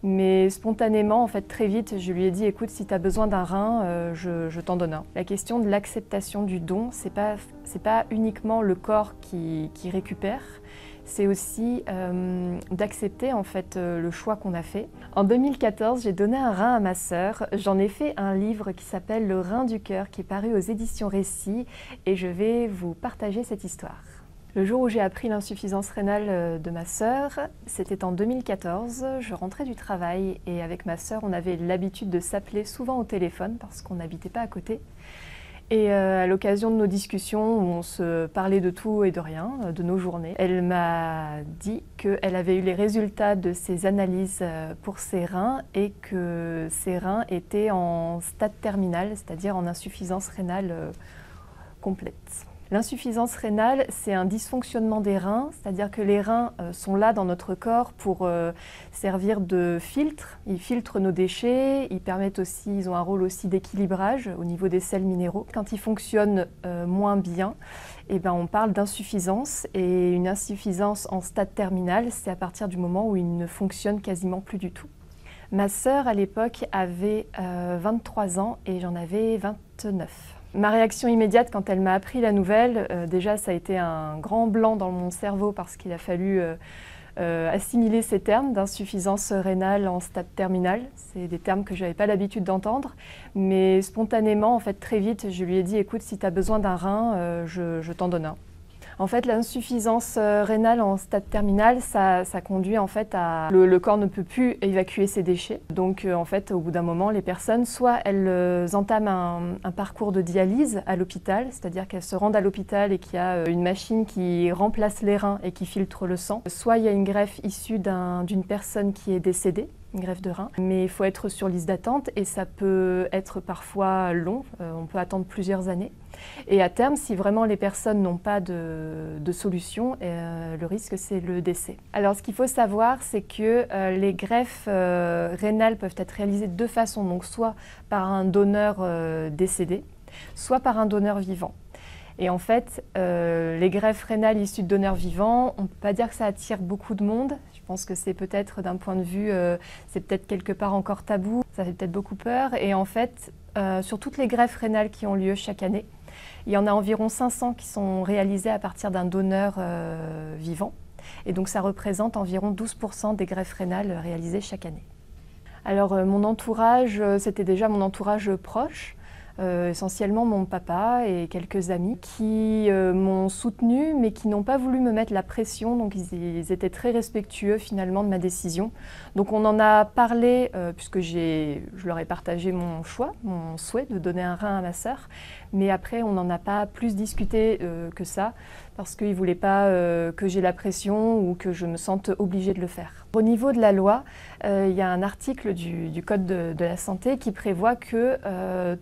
Mais spontanément, en fait, très vite, je lui ai dit, écoute, si tu as besoin d'un rein, je t'en donne un. La question de l'acceptation du don, c'est pas uniquement le corps qui récupère, c'est aussi d'accepter en fait le choix qu'on a fait. En 2014, j'ai donné un rein à ma sœur. J'en ai fait un livre qui s'appelle Le rein du cœur, qui est paru aux éditions Récit, et je vais vous partager cette histoire. Le jour où j'ai appris l'insuffisance rénale de ma sœur, c'était en 2014. Je rentrais du travail et avec ma sœur, on avait l'habitude de s'appeler souvent au téléphone parce qu'on n'habitait pas à côté. Et à l'occasion de nos discussions, où on se parlait de tout et de rien, de nos journées, elle m'a dit qu'elle avait eu les résultats de ses analyses pour ses reins et que ses reins étaient en stade terminal, c'est-à-dire en insuffisance rénale complète. L'insuffisance rénale, c'est un dysfonctionnement des reins, c'est-à-dire que les reins sont là dans notre corps pour servir de filtre. Ils filtrent nos déchets, ils ont un rôle aussi d'équilibrage au niveau des sels minéraux. Quand ils fonctionnent moins bien, on parle d'insuffisance, et une insuffisance en stade terminal, c'est à partir du moment où ils ne fonctionnent quasiment plus du tout. Ma sœur, à l'époque, avait 23 ans et j'en avais 29. Ma réaction immédiate quand elle m'a appris la nouvelle, déjà ça a été un grand blanc dans mon cerveau parce qu'il a fallu assimiler ces termes d'insuffisance rénale en stade terminal. C'est des termes que je n'avais pas l'habitude d'entendre, mais spontanément, en fait, très vite, je lui ai dit, écoute, si tu as besoin d'un rein, je t'en donne un. En fait, l'insuffisance rénale en stade terminal, ça conduit en fait à... Le corps ne peut plus évacuer ses déchets. Donc en fait, au bout d'un moment, les personnes, soit elles entament un parcours de dialyse à l'hôpital, c'est-à-dire qu'elles se rendent à l'hôpital et qu'il y a une machine qui remplace les reins et qui filtre le sang. Soit il y a une greffe issue d'une personne qui est décédée, une greffe de rein, mais il faut être sur liste d'attente et ça peut être parfois long, on peut attendre plusieurs années. Et à terme, si vraiment les personnes n'ont pas de solution, le risque c'est le décès. Alors ce qu'il faut savoir, c'est que les greffes rénales peuvent être réalisées de deux façons, donc soit par un donneur décédé, soit par un donneur vivant. Et en fait, les greffes rénales issues de donneurs vivants, on ne peut pas dire que ça attire beaucoup de monde. Je pense que c'est peut-être d'un point de vue, c'est peut-être quelque part encore tabou, ça fait peut-être beaucoup peur. Et en fait, sur toutes les greffes rénales qui ont lieu chaque année, il y en a environ 500 qui sont réalisées à partir d'un donneur vivant. Et donc ça représente environ 12% des greffes rénales réalisées chaque année. Alors mon entourage, c'était déjà mon entourage proche. Essentiellement mon papa et quelques amis qui m'ont soutenue mais qui n'ont pas voulu me mettre la pression, donc ils étaient très respectueux finalement de ma décision. Donc on en a parlé puisque je leur ai partagé mon choix, mon souhait de donner un rein à ma sœur, mais après on n'en a pas plus discuté que ça parce qu'ils ne voulaient pas que j'ai la pression ou que je me sente obligée de le faire. Au niveau de la loi, il y a un article du Code de la santé qui prévoit que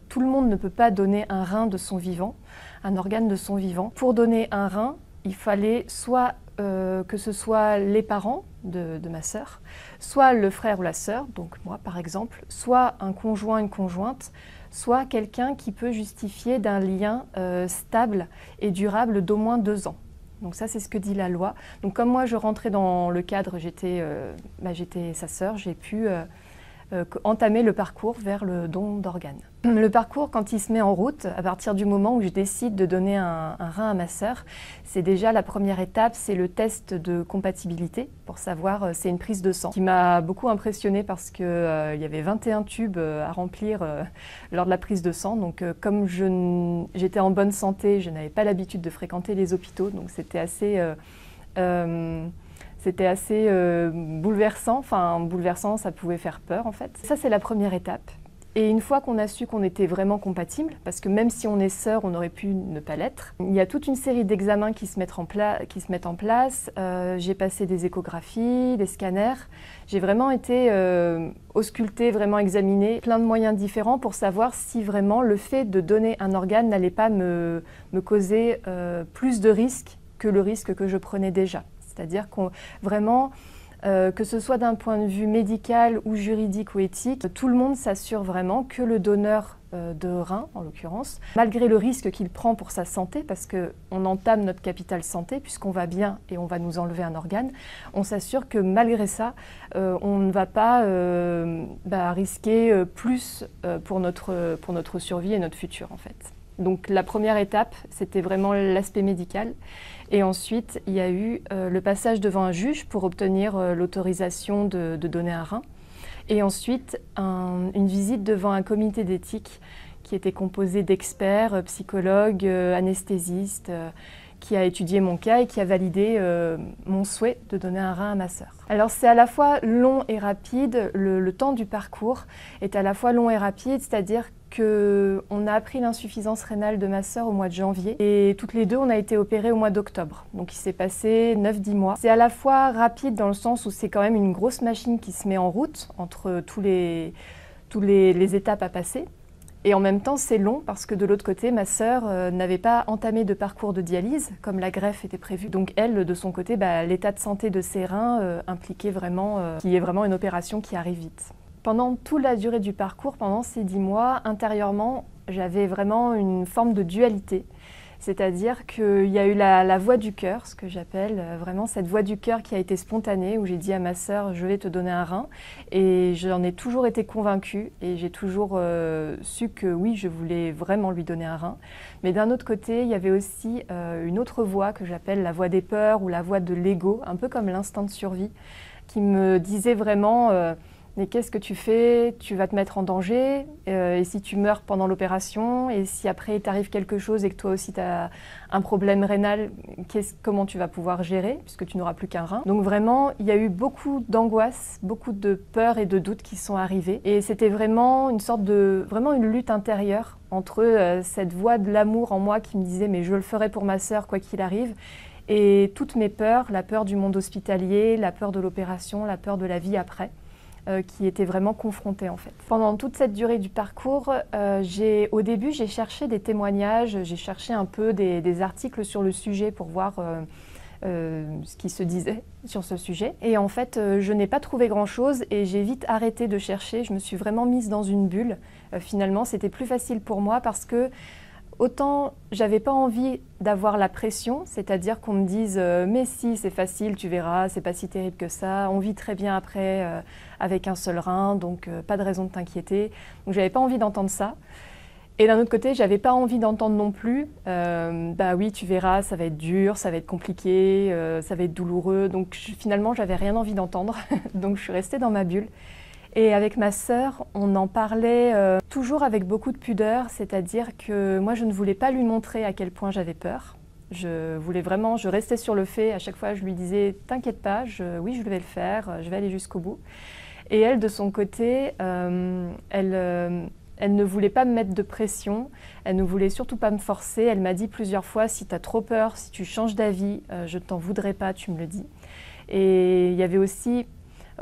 tout le monde ne peut pas donner un rein de son vivant, un organe de son vivant. Pour donner un rein, il fallait soit que ce soit les parents de ma sœur, soit le frère ou la sœur, donc moi par exemple, soit un conjoint, une conjointe, soit quelqu'un qui peut justifier d'un lien stable et durable d'au moins 2 ans. Donc ça, c'est ce que dit la loi. Donc comme moi, je rentrais dans le cadre, j'étais sa sœur, j'ai pu entamer le parcours vers le don d'organes. Le parcours, quand il se met en route, à partir du moment où je décide de donner un rein à ma sœur, c'est déjà la première étape, c'est le test de compatibilité pour savoir, c'est une prise de sang qui m'a beaucoup impressionnée parce qu'il y avait 21 tubes à remplir lors de la prise de sang. Donc comme j'étais en bonne santé, je n'avais pas l'habitude de fréquenter les hôpitaux, donc c'était assez bouleversant, enfin bouleversant, ça pouvait faire peur en fait. Ça c'est la première étape. Et une fois qu'on a su qu'on était vraiment compatibles, parce que même si on est sœurs, on aurait pu ne pas l'être, il y a toute une série d'examens qui se mettent en place. J'ai passé des échographies, des scanners. J'ai vraiment été auscultée, vraiment examinée, plein de moyens différents pour savoir si vraiment le fait de donner un organe n'allait pas me causer plus de risques que le risque que je prenais déjà. C'est-à-dire qu'on vraiment, que ce soit d'un point de vue médical ou juridique ou éthique, tout le monde s'assure vraiment que le donneur de rein en l'occurrence, malgré le risque qu'il prend pour sa santé, parce qu'on entame notre capital santé, puisqu'on va bien et on va nous enlever un organe, on s'assure que malgré ça, on ne va pas risquer plus pour notre survie et notre futur en fait. Donc la première étape, c'était vraiment l'aspect médical. Et ensuite, il y a eu le passage devant un juge pour obtenir l'autorisation de donner un rein. Et ensuite, une visite devant un comité d'éthique qui était composé d'experts, psychologues, anesthésistes, qui a étudié mon cas et qui a validé mon souhait de donner un rein à ma sœur. Alors c'est à la fois long et rapide, le temps du parcours est à la fois long et rapide, c'est-à-dire qu'on a appris l'insuffisance rénale de ma sœur au mois de janvier et toutes les deux on a été opérées au mois d'octobre. Donc il s'est passé 9-10 mois. C'est à la fois rapide dans le sens où c'est quand même une grosse machine qui se met en route entre tous les étapes à passer. Et en même temps, c'est long parce que de l'autre côté, ma sœur n'avait pas entamé de parcours de dialyse comme la greffe était prévue. Donc elle, de son côté, l'état de santé de ses reins impliquait vraiment qu'il y ait vraiment une opération qui arrive vite. Pendant toute la durée du parcours, pendant ces 10 mois, intérieurement, j'avais vraiment une forme de dualité. C'est-à-dire qu'il y a eu la voix du cœur, ce que j'appelle vraiment cette voix du cœur qui a été spontanée, où j'ai dit à ma sœur « je vais te donner un rein ». Et j'en ai toujours été convaincue et j'ai toujours su que oui, je voulais vraiment lui donner un rein. Mais d'un autre côté, il y avait aussi une autre voix que j'appelle la voix des peurs ou la voix de l'ego, un peu comme l'instinct de survie, qui me disait vraiment mais qu'est-ce que tu fais? Tu vas te mettre en danger, et si tu meurs pendant l'opération, et si après il t'arrive quelque chose et que toi aussi tu as un problème rénal, comment tu vas pouvoir gérer, puisque tu n'auras plus qu'un rein. Donc vraiment, il y a eu beaucoup d'angoisse, beaucoup de peur et de doutes qui sont arrivés. Et c'était vraiment une lutte intérieure entre cette voix de l'amour en moi qui me disait « mais je le ferai pour ma sœur quoi qu'il arrive », et toutes mes peurs, la peur du monde hospitalier, la peur de l'opération, la peur de la vie après. Qui étaient vraiment confrontée en fait. Pendant toute cette durée du parcours, au début j'ai cherché des témoignages, j'ai cherché un peu des articles sur le sujet pour voir ce qui se disait sur ce sujet. Et en fait, je n'ai pas trouvé grand-chose et j'ai vite arrêté de chercher. Je me suis vraiment mise dans une bulle. Finalement, c'était plus facile pour moi parce que autant j'avais pas envie d'avoir la pression, c'est-à-dire qu'on me dise mais si c'est facile, tu verras, c'est pas si terrible que ça, on vit très bien après avec un seul rein, donc pas de raison de t'inquiéter. Donc j'avais pas envie d'entendre ça. Et d'un autre côté, j'avais pas envie d'entendre non plus bah oui, tu verras, ça va être dur, ça va être compliqué, ça va être douloureux. Donc finalement, j'avais rien envie d'entendre, donc je suis restée dans ma bulle. Et avec ma sœur, on en parlait toujours avec beaucoup de pudeur, c'est-à-dire que moi, je ne voulais pas lui montrer à quel point j'avais peur. Je restais sur le fait, à chaque fois, je lui disais « t'inquiète pas, oui, je vais le faire, je vais aller jusqu'au bout ». Et elle, de son côté, elle ne voulait pas me mettre de pression, elle ne voulait surtout pas me forcer. Elle m'a dit plusieurs fois « si tu as trop peur, si tu changes d'avis, je ne t'en voudrais pas, tu me le dis ». Et il y avait aussi...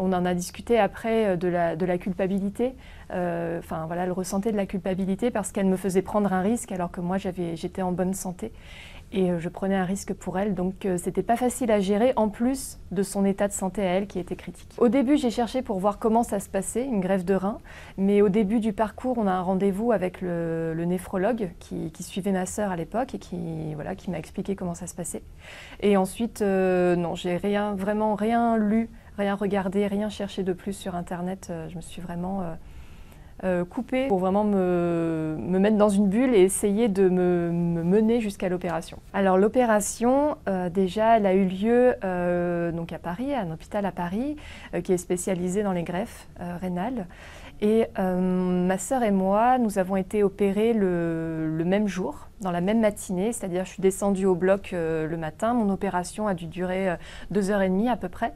On en a discuté après de la culpabilité, voilà, elle ressentait de la culpabilité parce qu'elle me faisait prendre un risque alors que moi j'étais en bonne santé et je prenais un risque pour elle, donc c'était pas facile à gérer en plus de son état de santé à elle qui était critique. Au début j'ai cherché pour voir comment ça se passait, une greffe de rein, mais au début du parcours on a un rendez-vous avec le néphrologue qui suivait ma sœur à l'époque et qui m'a expliqué comment ça se passait. Et ensuite non, j'ai vraiment rien lu, rien regardé, rien cherché de plus sur internet, je me suis vraiment coupée pour vraiment me mettre dans une bulle et essayer de me mener jusqu'à l'opération. Alors l'opération, déjà, elle a eu lieu donc à Paris, à un hôpital à Paris, qui est spécialisé dans les greffes rénales. Et ma sœur et moi, nous avons été opérés le même jour, dans la même matinée, c'est-à-dire je suis descendue au bloc le matin, mon opération a dû durer 2h30 à peu près.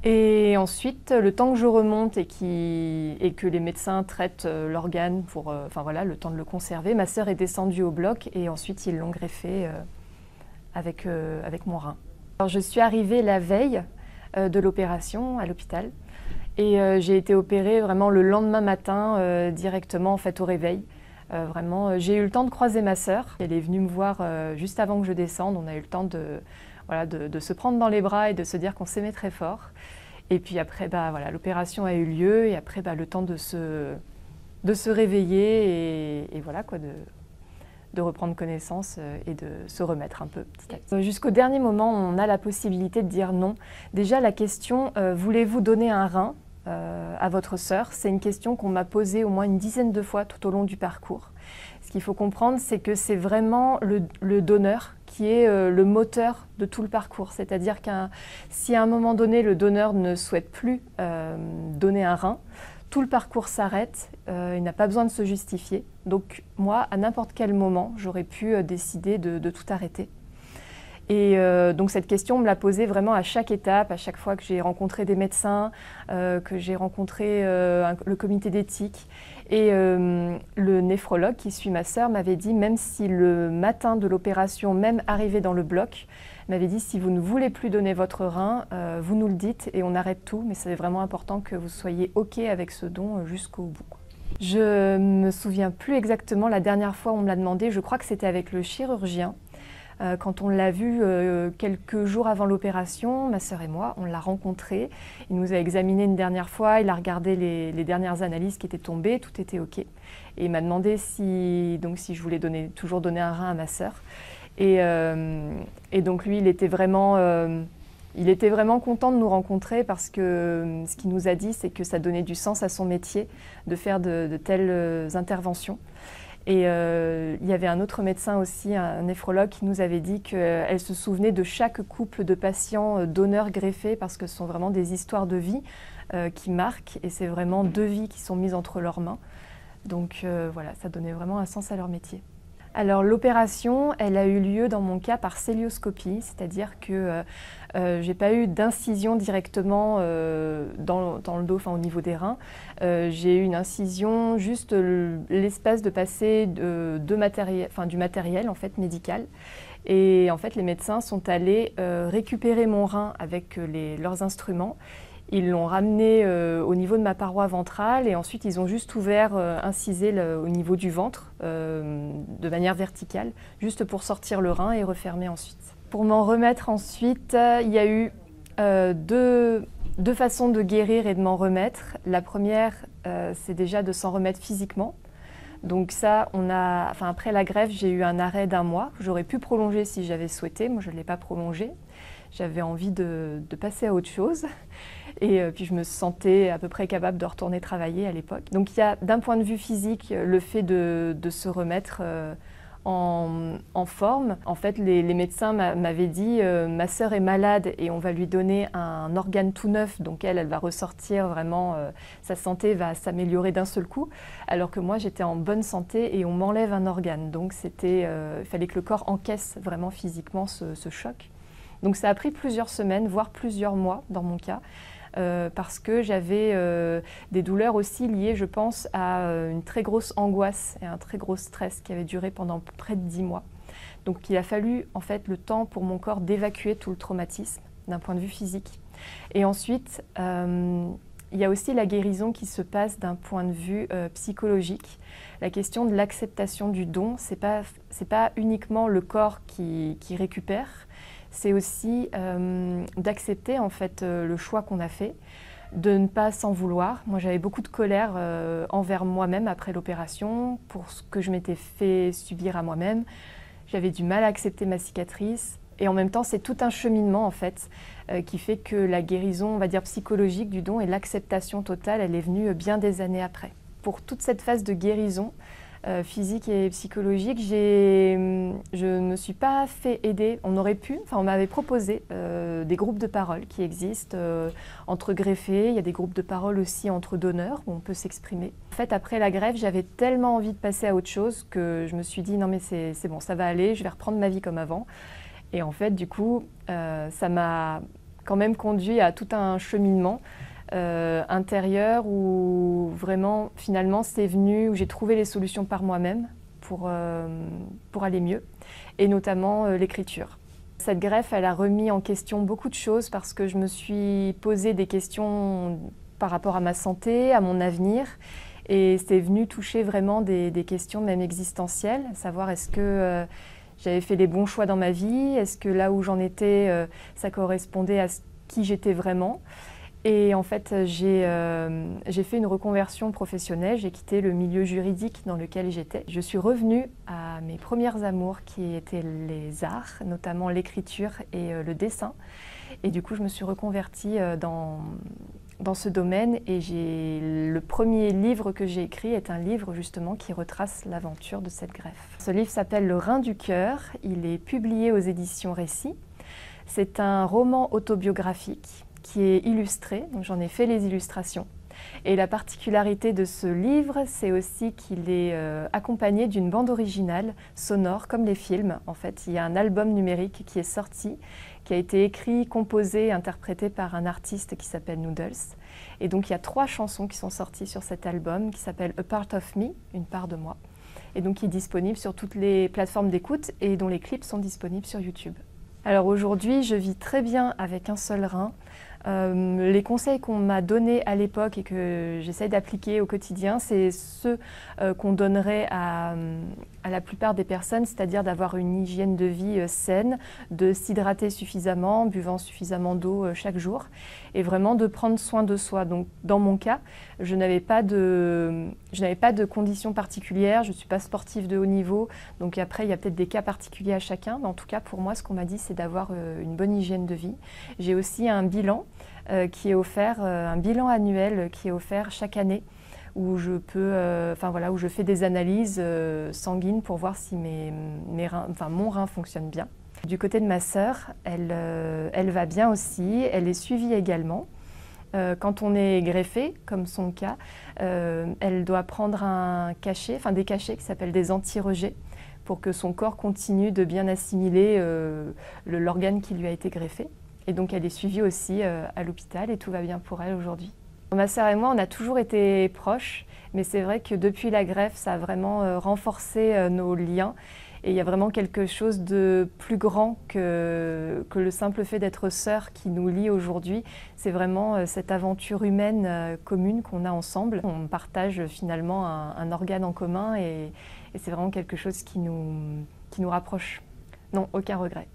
Et ensuite, le temps que je remonte et que les médecins traitent l'organe pour le temps de le conserver, ma sœur est descendue au bloc et ensuite ils l'ont greffé avec mon rein. Alors, je suis arrivée la veille de l'opération à l'hôpital et j'ai été opérée vraiment le lendemain matin directement en fait, au réveil. J'ai eu le temps de croiser ma sœur. Elle est venue me voir juste avant que je descende. On a eu le temps de se prendre dans les bras et de se dire qu'on s'aimait très fort. Et puis après, l'opération a eu lieu et après, le temps de de se réveiller et voilà quoi, de reprendre connaissance et de se remettre un peu petit à petit. Jusqu'au dernier moment, on a la possibilité de dire non. Déjà, la question « voulez-vous donner un rein ?» à votre sœur, c'est une question qu'on m'a posée au moins une dizaine de fois tout au long du parcours. Ce qu'il faut comprendre, c'est que c'est vraiment le donneur qui est le moteur de tout le parcours. C'est-à-dire que si à un moment donné, le donneur ne souhaite plus donner un rein, tout le parcours s'arrête, il n'a pas besoin de se justifier. Donc moi, à n'importe quel moment, j'aurais pu décider de tout arrêter. Et donc cette question, on me l'a posée vraiment à chaque étape, à chaque fois que j'ai rencontré des médecins, que j'ai rencontré le comité d'éthique. Et le néphrologue qui suit ma sœur m'avait dit, même si le matin de l'opération, même arrivé dans le bloc, m'avait dit si vous ne voulez plus donner votre rein, vous nous le dites et on arrête tout, mais c'est vraiment important que vous soyez OK avec ce don jusqu'au bout. Je me souviens plus exactement la dernière fois où on me l'a demandé, je crois que c'était avec le chirurgien. Quand on l'a vu quelques jours avant l'opération, ma sœur et moi, on l'a rencontré. Il nous a examiné une dernière fois, il a regardé les dernières analyses qui étaient tombées, tout était OK. Et il m'a demandé si je voulais toujours donner un rein à ma sœur. Et donc lui, il était vraiment content de nous rencontrer parce que ce qu'il nous a dit, c'est que ça donnait du sens à son métier de faire de telles interventions. Et il y avait un autre médecin aussi, un néphrologue, qui nous avait dit qu'elle se souvenait de chaque couple de patients donneurs greffés parce que ce sont vraiment des histoires de vie qui marquent et c'est vraiment 2 vies qui sont mises entre leurs mains. Donc voilà, ça donnait vraiment un sens à leur métier. Alors l'opération, elle a eu lieu dans mon cas par cœlioscopie, c'est-à-dire que j'ai pas eu d'incision directement dans le dos, enfin au niveau des reins. J'ai eu une incision juste l'espace de passer du matériel en fait médical. Et en fait les médecins sont allés récupérer mon rein avec leurs instruments. Ils l'ont ramené au niveau de ma paroi ventrale et ensuite ils ont juste ouvert, incisé au niveau du ventre de manière verticale, juste pour sortir le rein et refermer ensuite. Pour m'en remettre ensuite, il y a eu deux façons de guérir et de m'en remettre. La première, c'est déjà de s'en remettre physiquement. Donc ça, après la greffe, j'ai eu un arrêt d'1 mois. J'aurais pu prolonger si j'avais souhaité, moi je ne l'ai pas prolongé. J'avais envie de passer à autre chose. Et puis je me sentais à peu près capable de retourner travailler à l'époque. Donc il y a d'un point de vue physique le fait de se remettre en forme. En fait les médecins m'avaient dit ma sœur est malade et on va lui donner un organe tout neuf, donc elle va ressortir vraiment, sa santé va s'améliorer d'un seul coup, alors que moi j'étais en bonne santé et on m'enlève un organe. Donc il fallait que le corps encaisse vraiment physiquement ce choc. Donc ça a pris plusieurs semaines, voire plusieurs mois dans mon cas. Parce que j'avais des douleurs aussi liées, je pense, à une très grosse angoisse et un très gros stress qui avait duré pendant près de 10 mois. Donc il a fallu en fait le temps pour mon corps d'évacuer tout le traumatisme d'un point de vue physique. Et ensuite, il y a aussi la guérison qui se passe d'un point de vue psychologique. La question de l'acceptation du don, c'est pas uniquement le corps qui récupère, c'est aussi d'accepter en fait le choix qu'on a fait, de ne pas s'en vouloir. Moi j'avais beaucoup de colère envers moi-même après l'opération, pour ce que je m'étais fait subir à moi-même. J'avais du mal à accepter ma cicatrice et en même temps c'est tout un cheminement en fait qui fait que la guérison, on va dire psychologique du don et l'acceptation totale, elle est venue bien des années après. Pour toute cette phase de guérison, physique et psychologique, je ne me suis pas fait aider. On m'avait proposé des groupes de parole qui existent entre greffés. Il y a des groupes de parole aussi entre donneurs où on peut s'exprimer. En fait, après la greffe, j'avais tellement envie de passer à autre chose que je me suis dit non mais c'est bon, ça va aller, je vais reprendre ma vie comme avant. Et en fait, du coup, ça m'a quand même conduit à tout un cheminement intérieur où vraiment finalement c'est venu, où j'ai trouvé les solutions par moi-même pour aller mieux et notamment l'écriture. Cette greffe, elle a remis en question beaucoup de choses parce que je me suis posé des questions par rapport à ma santé, à mon avenir et c'est venu toucher vraiment des questions même existentielles, à savoir est-ce que j'avais fait les bons choix dans ma vie, est-ce que là où j'en étais ça correspondait à qui j'étais vraiment. Et en fait, j'ai fait une reconversion professionnelle, j'ai quitté le milieu juridique dans lequel j'étais. Je suis revenue à mes premières amours qui étaient les arts, notamment l'écriture et le dessin. Et du coup, je me suis reconvertie dans ce domaine et le premier livre que j'ai écrit est un livre justement qui retrace l'aventure de cette greffe. Ce livre s'appelle Le Rein du cœur, il est publié aux éditions Récit. C'est un roman autobiographique qui est illustré, donc j'en ai fait les illustrations. Et la particularité de ce livre, c'est aussi qu'il est accompagné d'une bande originale sonore, comme les films. En fait, il y a un album numérique qui est sorti, qui a été écrit, composé, interprété par un artiste qui s'appelle Noodles. Et donc, il y a 3 chansons qui sont sorties sur cet album, qui s'appelle A Part of Me, une part de moi, et donc qui est disponible sur toutes les plateformes d'écoute et dont les clips sont disponibles sur YouTube. Alors aujourd'hui, je vis très bien avec un seul rein. Les conseils qu'on m'a donnés à l'époque et que j'essaye d'appliquer au quotidien, c'est ceux qu'on donnerait à la plupart des personnes, c'est-à-dire d'avoir une hygiène de vie saine, de s'hydrater suffisamment, buvant suffisamment d'eau chaque jour, et vraiment de prendre soin de soi. Donc dans mon cas, je n'avais pas de conditions particulières, je ne suis pas sportive de haut niveau, donc après il y a peut-être des cas particuliers à chacun, mais en tout cas pour moi ce qu'on m'a dit c'est d'avoir une bonne hygiène de vie. J'ai aussi un bilan qui est offert, un bilan annuel qui est offert chaque année où je où je fais des analyses sanguines pour voir si mon rein fonctionne bien. Du côté de ma sœur, elle va bien aussi, elle est suivie également. Quand on est greffé, comme son cas, elle doit prendre des cachets qui s'appellent des anti-rejets pour que son corps continue de bien assimiler l'organe qui lui a été greffé. Et donc elle est suivie aussi à l'hôpital et tout va bien pour elle aujourd'hui. Ma sœur et moi, on a toujours été proches, mais c'est vrai que depuis la greffe, ça a vraiment renforcé nos liens. Et il y a vraiment quelque chose de plus grand que le simple fait d'être sœurs qui nous lie aujourd'hui. C'est vraiment cette aventure humaine commune qu'on a ensemble. On partage finalement un organe en commun et c'est vraiment quelque chose qui nous rapproche. Non, aucun regret.